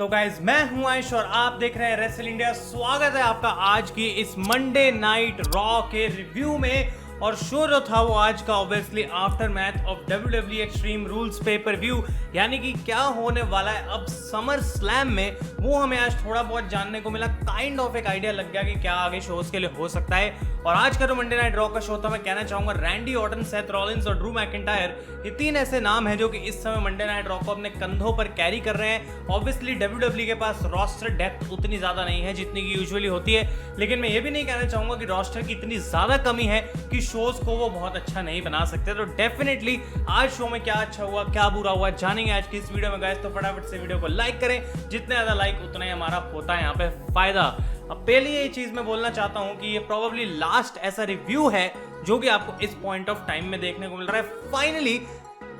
तो गाइज मैं हूं आयुष और आप देख रहे हैं रेसल इंडिया। स्वागत है आपका आज की इस मंडे नाइट रॉ के रिव्यू में। और शो जो था वो आज का obviously after match of WWE extreme rules pay per view, यानी कि क्या होने वाला है अब समर स्लैम में, वो हमें आज थोड़ा बहुत जानने को मिला। काइंड ऑफ एक आइडिया लग गया कि क्या आगे शोज के लिए हो सकता है। और आज का जो मंडे नाइट रॉ का शो था, मैं कहना चाहूंगा रैंडी ऑर्टन, सेथ रॉलिंस और ड्रू मैकिंटायर, ये तीन ऐसे नाम हैं जो कि इस समय मंडे नाइट रॉ को अपने कंधों पर कैरी कर रहे हैं। ऑब्वियसली WWE के पास रोस्टर डेप्थ उतनी ज्यादा नहीं है जितनी की यूजुअली होती है, लेकिन मैं ये भी नहीं कहना चाहूंगा कि रोस्टर की इतनी ज्यादा कमी है कि शोज को वो बहुत अच्छा नहीं बना सकते। तो डेफिनेटली आज शो में क्या अच्छा हुआ क्या बुरा हुआ जानेंगे आज की इस वीडियो में गाइस। तो फटाफट से वीडियो को लाइक करें, जितने ज्यादा लाइक उतना ही हमारा होता है यहाँ पे फायदा। अब पहले ये चीज मैं बोलना चाहता हूं कि ये प्रोबेबली लास्ट ऐसा रिव्यू है जो कि आपको इस पॉइंट ऑफ टाइम में देखने को मिल रहा है। फाइनली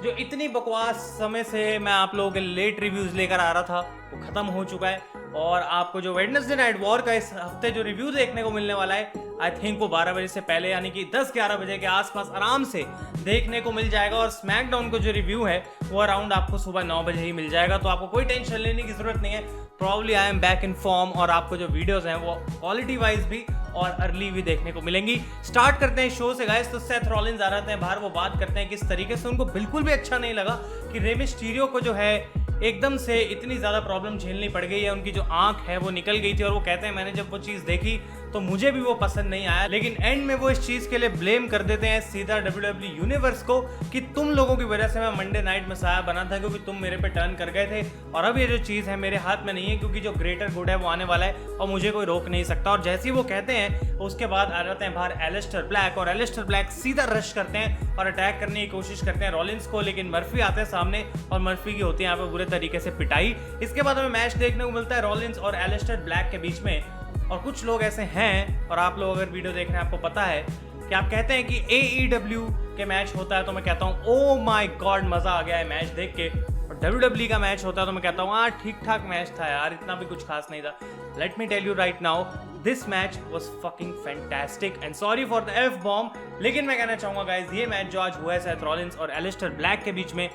जो इतनी बकवास समय से मैं आप लोगों के लेट रिव्यूज लेकर आ रहा था वो खत्म हो चुका है। और आपको जो वेडनेसडे नाइट वॉर का इस हफ्ते जो रिव्यू देखने को मिलने वाला है, आई थिंक वो 12 बजे से पहले यानी कि 10-11 बजे के आसपास आराम से देखने को मिल जाएगा। और स्मैकडाउन का जो रिव्यू है वो अराउंड आपको सुबह 9 बजे ही मिल जाएगा। तो आपको कोई टेंशन लेने की जरूरत नहीं है। Probably I am back in form और आपको जो वीडियोस हैं वो क्वालिटी वाइज भी और अर्ली भी देखने को मिलेंगी। स्टार्ट करते हैं शो से गाइस। तो सेथ रॉलिंस आ रहे हैं बाहर, वो बात करते हैं किस तरीके से उनको बिल्कुल भी अच्छा नहीं लगा कि रे मिस्टीरियो को जो है एकदम से इतनी ज्यादा प्रॉब्लम झेलनी पड़ गई है, उनकी जो आंख है वो निकल गई थी। और वो कहते हैं मैंने जब वो चीज देखी तो मुझे भी वो पसंद नहीं आया, लेकिन एंड में वो इस चीज के लिए ब्लेम कर देते हैं सीधा WWE यूनिवर्स को कि तुम लोगों की वजह से मैं मंडे नाइट मसाया बना था, क्योंकि तुम मेरे पे टर्न कर गए थे। और अब ये जो चीज है मेरे हाथ में नहीं है, क्योंकि जो ग्रेटर गुड है वो आने वाला है और मुझे कोई रोक नहीं सकता। और जैसे ही वो कहते हैं उसके बाद आ जाते हैं बाहर एलिस्टर ब्लैक, और एलिस्टर ब्लैक सीधा रश करते हैं और अटैक करने की कोशिश करते हैं रॉलिंस को, लेकिन मर्फी आते हैं सामने और मर्फी की होती है यहाँ पे बुरे तरीके से पिटाई। इसके बाद हमें मैच देखने को मिलता है रॉलिंस और एलिस्टर ब्लैक के बीच में। और कुछ लोग ऐसे हैं, और आप लोग अगर वीडियो देख रहे हैं आपको पता है कि आप कहते हैं कि AEW के मैच होता है तो मैं कहता हूँ ओ माय गॉड मजा आ गया है मैच देख के। और WWE का मैच होता है तो मैं कहता हूँ हाँ ठीक ठाक मैच था यार, इतना भी कुछ खास नहीं था। Let me tell you right now, this match was fucking fantastic and sorry for the F bomb. लेकिन मैं कहना चाहूंगा गाइस, ये मैच जो आज हुआ है सेथ रॉलिंस और एलिस्टर ब्लैक के बीच में,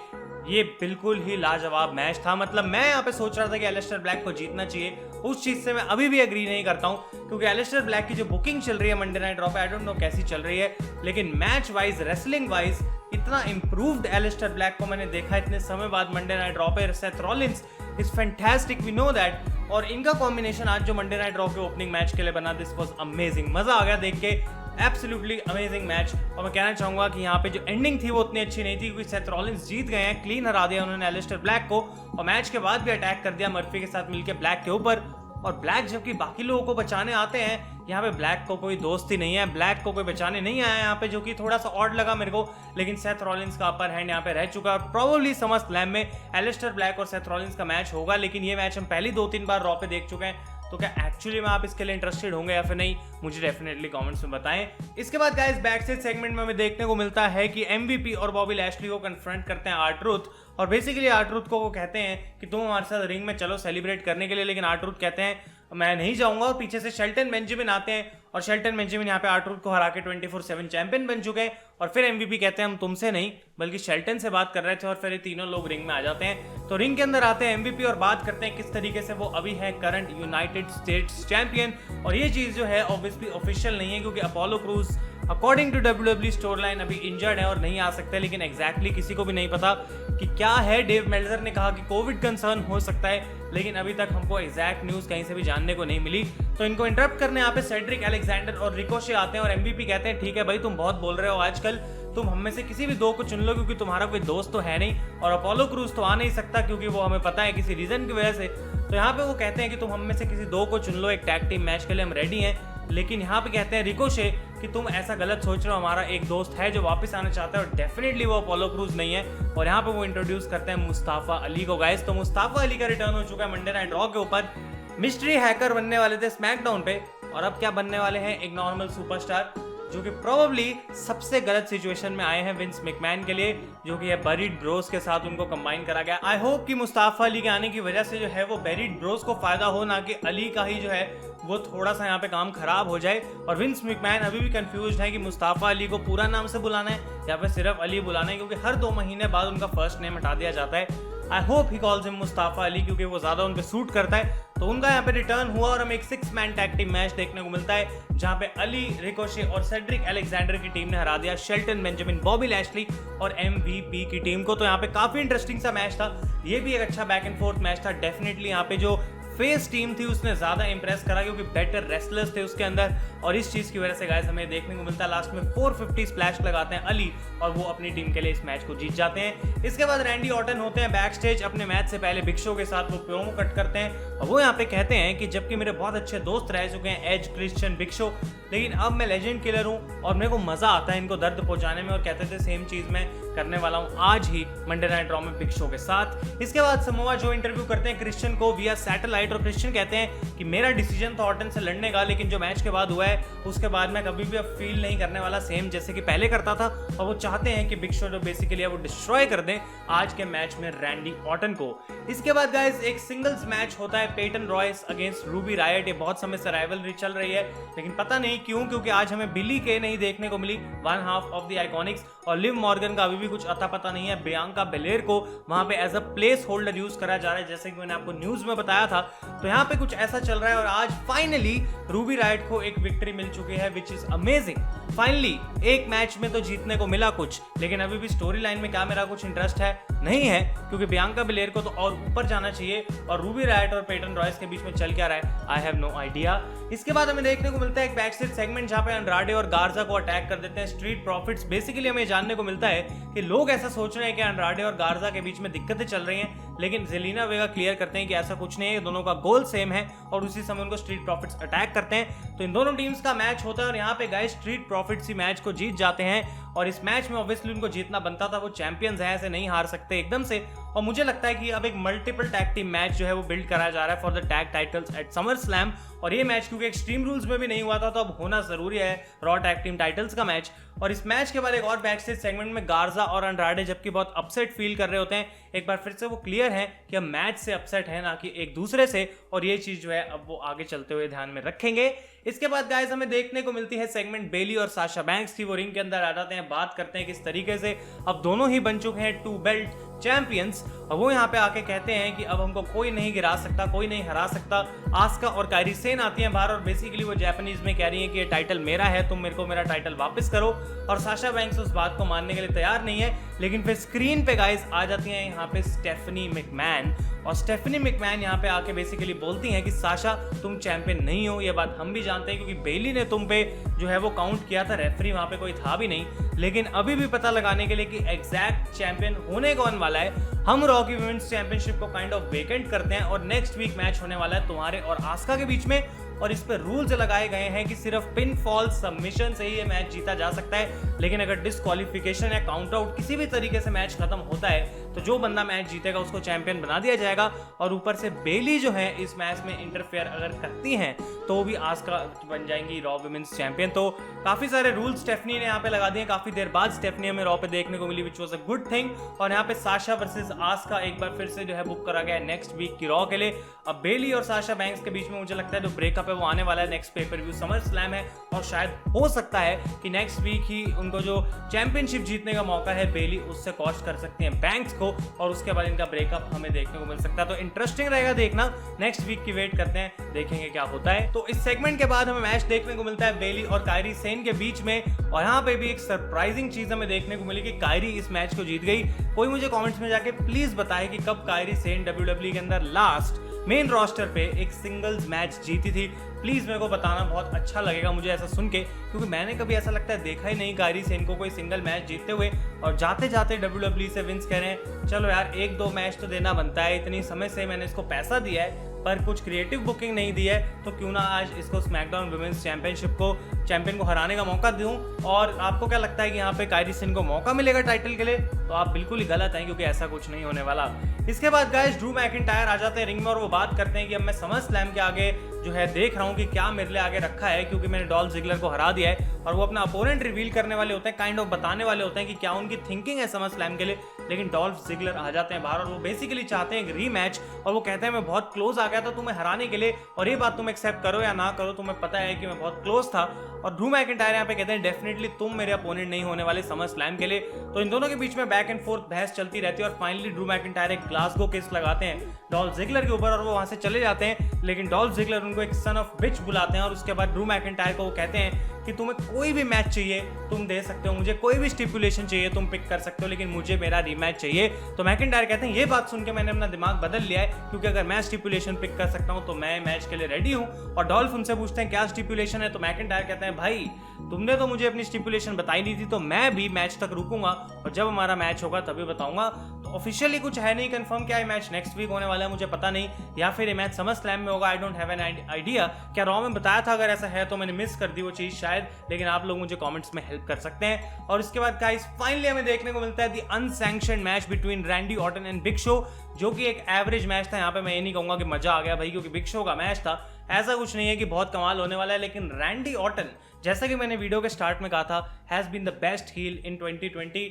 ये बिल्कुल ही लाजवाब मैच था। मतलब मैं यहाँ पे सोच रहा था कि एलिस्टर ब्लैक को जीतना चाहिए, उस चीज से मैं अभी भी एग्री नहीं करता हूँ, क्योंकि एलिस्टर ब्लैक की जो बुकिंग चल रही है मंडे नाइट रॉ पे, आई डोंट नो कैसी चल रही है, लेकिन मैच वाइज रेसलिंग वाइज इतना इंप्रूव्ड एलिस्टर ब्लैक को मैंने देखा इतने समय बाद मंडे नाइट रॉ पे। Seth Rollins is fantastic, we know that. और इनका कॉम्बिनेशन आज जो मंडे नाइट रॉ के ओपनिंग मैच के लिए बना, दिस वाज अमेजिंग, मजा आ गया देख के, एब्सोल्युटली अमेजिंग मैच। और मैं कहना चाहूंगा कि यहाँ पे जो एंडिंग थी वो उतनी अच्छी नहीं थी, क्योंकि सेथ रॉलिंस जीत गए हैं, क्लीन हरा दिया उन्होंने एलिस्टर ब्लैक को, और मैच के बाद भी अटैक कर दिया मर्फी के साथ मिलकर ब्लैक के ऊपर। और ब्लैक जबकि बाकी लोगों को बचाने आते हैं, यहाँ पे ब्लैक को कोई दोस्त ही नहीं है, ब्लैक को कोई बचाने नहीं आया यहाँ पे, जो कि थोड़ा सा ऑड लगा मेरे को। लेकिन सेथ रॉलिंस का अपर हैंड यहाँ पे रह चुका है और प्रोबेबली समर स्लैम में एलिस्टर ब्लैक और सेथ रॉलिंस का मैच होगा। लेकिन ये मैच हम पहली 2-3 बार रॉ पे देख चुके हैं, तो क्या एक्चुअली में आप इसके लिए इंटरेस्टेड होंगे या फिर नहीं, मुझे डेफिनेटली कमेंट्स में बताएं। इसके बाद गाइस बैक स्टेज सेगमेंट में हमें देखने को मिलता है कि MVP और बॉबी लैशली को कन्फ्रंट करते हैं R-Truth, और बेसिकली R-Truth को वो कहते हैं कि तुम हमारे साथ रिंग में चलो सेलिब्रेट करने के लिए, लेकिन R-Truth कहते हैं मैं नहीं जाऊंगा। और पीछे से शेल्टन बेंजामिन आते हैं, और शेल्टन बेंजामिन यहाँ पे R-Truth को हरा के 24/7 चैंपियन बन चुके हैं। और फिर MVP कहते हैं हम तुमसे नहीं बल्कि शेल्टन से बात कर रहे थे, और फिर ये तीनों लोग रिंग में आ जाते हैं। तो रिंग के अंदर आते हैं MVP और बात करते हैं किस तरीके से वो अभी है करंट यूनाइटेड स्टेट्स चैंपियन। और ये चीज जो है ऑब्वियसली ऑफिशियल नहीं है, क्योंकि Apollo Crews according to WWE storyline अभी इंजर्ड है और नहीं आ सकते, लेकिन एग्जैक्टली किसी को भी नहीं पता कि क्या है। डेव मेल्जर ने कहा कि कोविड कंसर्न हो सकता है, लेकिन अभी तक हमको एग्जैक्ट न्यूज कहीं से भी जानने को नहीं मिली। तो इनको इंटरप्ट करने यहाँ पे सेड्रिक अलेक्जेंडर और रिकोशे आते हैं, और MVP कहते हैं ठीक है भाई तुम बहुत बोल रहे हो आजकल, तुम हम में से किसी भी दो को चुन लो, क्योंकि तुम्हारा कोई दोस्त तो है नहीं, और अपोलो क्रूज तो आ नहीं सकता क्योंकि वो हमें पता है किसी रीजन की वजह से। तो यहाँ पे वो कहते हैं कि तुम हम में से किसी दो को चुन लो, एक टैग टीम मैच के लिए हम रेडी हैं। लेकिन यहाँ पे कहते हैं रिकोशे कि तुम ऐसा गलत सोच रहे हो, हमारा एक दोस्त है जो वापस आना चाहता है, और डेफिनेटली वो अपोलो क्रूज नहीं है। और यहाँ पे वो इंट्रोड्यूस करते हैं मुस्ताफा अली को गाइस। तो मुस्ताफा अली का रिटर्न हो चुका है मंडे नाइट रॉ के ऊपर। मिस्ट्री हैकर बनने वाले थे स्मैकडाउन पे, और अब क्या बनने वाले हैं, एक नॉर्मल सुपरस्टार, जो कि प्रोबेबली सबसे गलत सिचुएशन में आए हैं विंस मैकमैन के लिए, जो कि है बेरिड ब्रोस के साथ उनको कंबाइन करा गया। आई होप कि मुस्ताफा अली के आने की वजह से जो है वो बेरिड ब्रोस को फायदा हो, ना कि अली का ही जो है वो थोड़ा सा यहाँ पे काम खराब हो जाए। और विंस मैकमैन अभी भी कंफ्यूज है कि मुस्ताफा अली को पूरा नाम से बुलाना है या फिर सिर्फ अली बुलाना है, क्योंकि हर 2 महीने बाद उनका फर्स्ट नेम हटा दिया जाता है। I hope he calls him Mustafa Ali, क्योंकि वो ज्यादा उन पे सूट करता है। तो उनका यहाँ पे रिटर्न हुआ और हमें एक 6 मैन टैग टीम मैच देखने को मिलता है, जहाँ पे अली, रिकोशे और सेड्रिक अलेक्जेंडर की टीम ने हरा दिया शेल्टन बेंजामिन, बॉबी लैशली और MVP की टीम को। तो यहाँ पे काफी इंटरेस्टिंग सा मैच था, ये भी एक अच्छा बैक एंड फोर्थ मैच था। डेफिनेटली यहाँ पे जो फेस टीम थी उसने ज्यादा इंप्रेस करा, क्योंकि बेटर रेसलर्स थे उसके अंदर, और इस चीज की वजह से गाइस हमें देखने को मिलता है लास्ट में 450 स्प्लैश लगाते हैं अली और वो अपनी टीम के लिए इस मैच को जीत जाते हैं। इसके बाद रैंडी ऑर्टन होते हैं बैक स्टेज, अपने मैच से पहले बिग शो के साथ वो प्रोमो कट करते हैं और वो यहाँ पे कहते हैं कि जबकि मेरे बहुत अच्छे दोस्त रह चुके हैं एज, क्रिश्चियन, बिग शो, लेकिन अब मैं लेजेंड किलर हूँ और मेरे को मजा आता है इनको दर्द पहुंचाने में, और कहते थे सेम चीज मैं करने वाला हूँ आज ही मंडे नाइट रॉ में बिग शो के साथ। इसके बाद समोआ जो इंटरव्यू करते हैं क्रिश्चियन को विया सैटेलाइट, और क्रिश्चियन कहते हैं कि मेरा डिसीजन था ऑर्टन से लड़ने का, लेकिन जो मैच के बाद हुआ है उसके बाद मैं कभी भी अब फील नहीं करने वाला सेम जैसे कि पहले करता था, और वो चाहते हैं कि बिग शो जो बेसिकली है वो डिस्ट्रॉय कर दें आज के मैच में रैंडी ऑर्टन को। इसके बाद गाइस एक सिंगल्स मैच होता है Peyton Royce against Ruby Riott. ये बहुत समय से राइवलरी चल रही है, लेकिन पता नहीं क्यों, क्योंकि आज हमें बिली के नहीं देखने को मिली, one half of the Iconics, और लिव मॉर्गन का अभी भी कुछ अता पता नहीं है। बियांका बेलेर को वहां पे as a placeholder use करा जा रहा है, जैसे कि मैंने आपको न्यूज में बताया था। तो यहाँ पे कुछ ऐसा चल रहा है और आज फाइनली रूबी रायट को एक विक्ट्री मिल चुकी है, विच इज अमेजिंग। फाइनली एक मैच में तो जीतने को मिला कुछ, लेकिन अभी भी स्टोरी लाइन में क्या मेरा कुछ इंटरेस्ट है नहीं है, क्योंकि बियांका बेलेर को तो और ऊपर जाना चाहिए, और रूबी रायट और पेटन रॉयस के बीच में चल क्या रहा है आई हैव नो आइडिया। इसके बाद हमें देखने को मिलता है एक बैक स्टेज सेगमेंट जहां पे अंड्राडे और गार्जा को अटैक कर देते हैं स्ट्रीट प्रॉफिट्स। बेसिकली हमें जानने को मिलता है कि लोग ऐसा सोच रहे हैं कि अंड्राडे और गार्जा के बीच में दिक्कतें चल रही हैं, लेकिन जेलिना वेगा क्लियर करते हैं कि ऐसा कुछ नहीं है, दोनों का गोल सेम है, और उसी समय उनको स्ट्रीट प्रॉफिट्स अटैक करते हैं। तो इन दोनों टीम्स का मैच होता है और यहाँ पे गाइस स्ट्रीट प्रॉफिट्स ही मैच को जीत जाते हैं, और इस मैच में ऑब्वियसली उनको जीतना बनता था, वो चैंपियंस हैं, ऐसे नहीं हार सकते एकदम से। और मुझे लगता है कि अब एक मल्टीपल टैग टीम मैच जो है वो बिल्ड कराया जा रहा है for the tag titles at SummerSlam, और ये मैच क्योंकि एक्सट्रीम रूल्स में भी नहीं हुआ था तो अब होना जरूरी है रॉ टैग टीम टाइटल्स का मैच। और इस मैच के बाद एक और बैक स्टेज सेगमेंट में गार्जा और अंड्राडे जबकि बहुत अपसेट फील कर रहे होते हैं, एक बार फिर से वो क्लियर है कि हम मैच से अपसेट है ना कि एक दूसरे से, और ये चीज जो है अब वो आगे चलते हुए ध्यान में रखेंगे। इसके बाद गाइस हमें देखने को मिलती है सेगमेंट बेली और साशा बैंक्स की, वो रिंग के अंदर आ जाते हैं, बात करते हैं किस तरीके से अब दोनों ही बन चुके हैं 2 बेल्ट चैंपियंस, और वो यहाँ पे आके कहते हैं कि अब हमको कोई नहीं गिरा सकता, कोई नहीं हरा सकता। आस्का और कायरी सेन आती हैं बाहर और बेसिकली वो जापानीज में कह रही है कि ये टाइटल मेरा है, तुम मेरे को मेरा टाइटल वापस करो, और साशा बैंक्स उस बात को मानने के लिए तैयार नहीं है। लेकिन फिर स्क्रीन पे गाइस आ जाती हैं यहाँ पे स्टेफनी मैकमैन, और स्टेफनी मैकमैन यहाँ पे आके बेसिकली बोलती हैं कि साशा तुम चैंपियन नहीं हो, ये बात हम भी जानते हैं क्योंकि बेली ने तुम पे जो है वो काउंट किया था, रेफरी वहां पे कोई था भी नहीं, लेकिन अभी भी पता लगाने के लिए कि एग्जैक्ट चैंपियन होने कौन वाला है, हम रॉ की वुमेन्स चैंपियनशिप को काइंड ऑफ वेकेंट करते हैं, और नेक्स्ट वीक मैच होने वाला है तुम्हारे और आस्का के बीच में, और इस पे रूल्स लगाए गए हैं कि सिर्फ पिन फॉल सबमिशन से ही ये मैच जीता जा सकता है, लेकिन अगर डिस्क्वालिफिकेशन या काउंट आउट किसी भी तरीके से मैच खत्म होता है तो जो बंदा मैच जीतेगा उसको चैंपियन बना दिया जाएगा। और ऊपर से बेली जो है इस मैच में इंटरफेयर अगर करती हैं तो भी आस्का बन जाएंगी रॉ वुमेन्स चैंपियन। तो काफी सारे रूल्स स्टेफनी ने यहाँ पे लगा दिए, काफी देर बाद स्टेफनी हमें रॉ पे देखने को मिली, which was a good thing. और यहाँ पे साशा वर्सेस आस्का एक बार फिर से जो है बुक करा गया है नेक्स्ट वीक की रॉ के लिए। अब बेली और साशा बैंक्स के बीच में मुझे लगता है जो ब्रेकअप है वो आने वाला है, next pay per view summer slam है, और शायद हो सकता है कि नेक्स्ट वीक ही उनको जो चैंपियनशिप जीतने का मौका है बेली उससे कॉस्ट कर सकती हैं बैंक्स को, और उसके बाद इनका ब्रेकअप हमें देखने को मिल सकता है। तो इंटरेस्टिंग रहेगा देखना, नेक्स्ट वीक की वेट करते हैं, देखेंगे क्या होता है। तो इस सेगमेंट के बाद हमें मैच देखने को मिलता है बेली और कायरी सेन के बीच में, और यहाँ पे भी एक सरप्राइजिंग चीज हमें देखने को मिली कि कायरी इस मैच को जीत गई। कोई मुझे कमेंट्स में जाके प्लीज बताए कि कब कायरी सेन WWE के अंदर लास्ट मेन रोस्टर पे एक सिंगल्स मैच जीती थी, प्लीज मेरे को बताना, बहुत अच्छा लगेगा मुझे ऐसा सुन के, क्योंकि मैंने कभी ऐसा लगता है देखा ही नहीं कायरी सेन को कोई सिंगल मैच जीतते हुए। और जाते जाते WWE से विंस कह रहे हैं चलो यार 1-2 मैच तो देना बनता है, इतनी समय से मैंने इसको पैसा दिया है पर कुछ क्रिएटिव बुकिंग नहीं दी है, तो क्यों ना आज इसको स्मैकडाउन वुमेन्स चैंपियनशिप को चैंपियन को हराने का मौका दूं। और आपको क्या लगता है कि यहाँ पे कायरी सेन को मौका मिलेगा टाइटल के लिए? तो आप बिल्कुल ही गलत हैं, क्योंकि ऐसा कुछ नहीं होने वाला। इसके बाद गाइस ड्रू मैकिंटायर आ जाते हैं रिंग में और वो बात करते हैं कि अब मैं समर स्लैम के आगे जो है देख रहा हूँ कि क्या मेरे लिए आगे रखा है, क्योंकि मैंने डॉल्फ जिगलर को हरा दिया है, और वो अपना अपोनेंट रिवील करने वाले होते हैं, काइंड ऑफ बताने वाले होते हैं कि क्या उनकी थिंकिंग है समर स्लैम के लिए। लेकिन डॉल्फ जिगलर आ जाते हैं बाहर और वो बेसिकली चाहते हैं एक रीमैच और वो कहते हैं मैं बहुत क्लोज आ गया था तुम्हें हराने के लिए और ये बात तुम एक्सेप्ट करो या ना करो तुम्हें पता है कि मैं बहुत क्लोज था। और ड्रू मैकिंटायर यहाँ पे कहते हैं डेफिनेटली तुम मेरे अपोनेंट नहीं होने वाले समर स्लैम के लिए। तो इन दोनों के बीच में बैक एंड फोर्थ बहस चलती रहती है और फाइनली ड्रू मैकिंटायर एक ग्लासगो केस लगाते हैं डॉल्फ जिगलर के ऊपर और वो वहां से चले जाते हैं। लेकिन डॉल्फ जिगलर उनको एक सन ऑफ बिच बुलाते हैं और उसके बाद ड्रू मैकिंटायर को वो कहते हैं कि तुम्हें कोई भी मैच चाहिए तुम दे सकते हो, मुझे कोई भी स्टिपुलेशन चाहिए तुम पिक कर सकते हो, लेकिन मुझे मेरा रीमैच चाहिए। तो मैकिंटायर कहते हैं ये बात सुन के मैंने अपना दिमाग बदल लिया है, क्योंकि अगर मैं स्टिपुलेशन पिक कर सकता हूं तो मैं मैच के लिए रेडी हूं। और डॉल्फ उनसे पूछते हैं क्या स्टिपुलेशन है, तो मैकिंटायर कहते हैं भाई तुमने तो मुझे अपनी स्टिपुलेशन बताई नहीं थी, तो मैं भी मैच तक रुकूंगा और जब हमारा मैच होगा तभी बताऊंगा। तो ऑफिशियली कुछ है नहीं कंफर्म, क्या ये मैच नेक्स्ट वीक होने वाला है मुझे पता नहीं, या फिर ये मैच समर स्लैम में होगा, I don't have an idea. क्या रॉ में बताया था, अगर ऐसा है तो मैंने मिस कर दी वो चीज शायद, लेकिन आप लोग मुझे कमेंट्स में हेल्प कर सकते हैं। और इसके बाद गाइस फाइनली हमें देखने को मिलता है the unsanctioned match between Randy Orton and Big Show, जो कि एक एवरेज मैच था। यहाँ पे मैं ये नहीं कहूंगा कि मजा आ गया भाई, क्योंकि बिग शो का मैच था, ऐसा कुछ नहीं है कि बहुत कमाल होने वाला है। लेकिन रैंडी ऑर्टन, जैसा कि मैंने वीडियो के स्टार्ट में कहा था, has been the best heel in 2020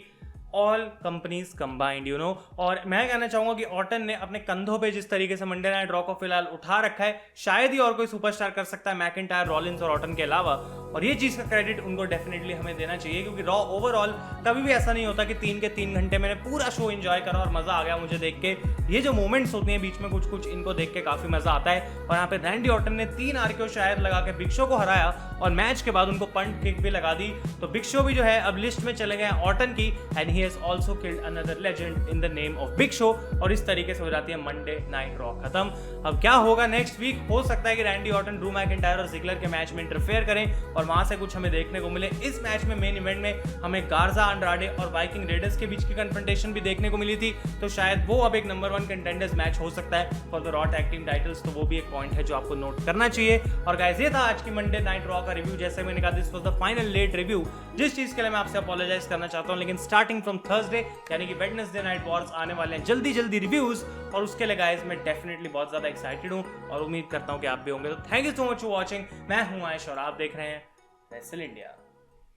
all companies combined you know. और मैं कहना चाहूंगा कि ऑर्टन ने अपने कंधों पे जिस तरीके से मंडे नाइट रॉ को फिलहाल उठा रखा है, शायद ही और कोई सुपरस्टार कर सकता है मैकिंटायर, रॉलिंस और ऑर्टन के अलावा। और ये चीज का क्रेडिट उनको डेफिनेटली हमें देना चाहिए, क्योंकि रॉ ओवरऑल कभी भी ऐसा नहीं होता कि 3 के 3 घंटे मैंने पूरा शो एंजॉय करा और मजा आ गया मुझे देख के। ये जो मोमेंट्स होती हैं बीच में कुछ कुछ, इनको देख के काफी मजा आता है। और यहाँ पे रैंडी ऑर्टन ने 3 आरकेओ शायद लगा के बिग शो को हराया और मैच के बाद उनको पंट किक भी लगा दी। तो बिग शो भी जो है अब लिस्ट में चले गए ऑर्टन की, and he has also killed another legend in the name of big show. और इस तरीके से हो जाती है मंडे नाइट रॉ खत्म। अब क्या होगा नेक्स्ट वीक, हो सकता है कि रैंडी ऑर्टन ड्रू मैकिंटायर और जिगलर के मैच में इंटरफेयर करें और वहां से कुछ हमें देखने को मिले। इस मैच में मेन इवेंट में हमें गार्जा, अंड्राडे और वाइकिंग रेडर्स के बीच की कन्फ्रंटेशन भी देखने को मिली थी, तो शायद वो अब एक नंबर 1 कंटेंडर्स मैच हो सकता है for the raw tag team titles. तो वो भी एक पॉइंट है जो आपको नोट करना चाहिए। और गाइस ये था आज की मंडे नाइट रॉ का रिव्यू। जैसे मैंने कहा this was the final late review, जिस चीज के लिए मैं आपसे अपोलोजाइज करना चाहता हूं। लेकिन स्टार्टिंग फ्रॉम थर्सडे यानी कि वेडनेसडे नाइट वॉर्स आने वाले हैं जल्दी जल्दी रिव्यूज, और उसके लिए गाइस मैं डेफिनेटली बहुत ज्यादा एक्साइटेड हूं और उम्मीद करता हूं कि आप भी होंगे। तो thank you so much for watching. मैं हूं आयुष और आप देख रहे हैं रेसल इंडिया।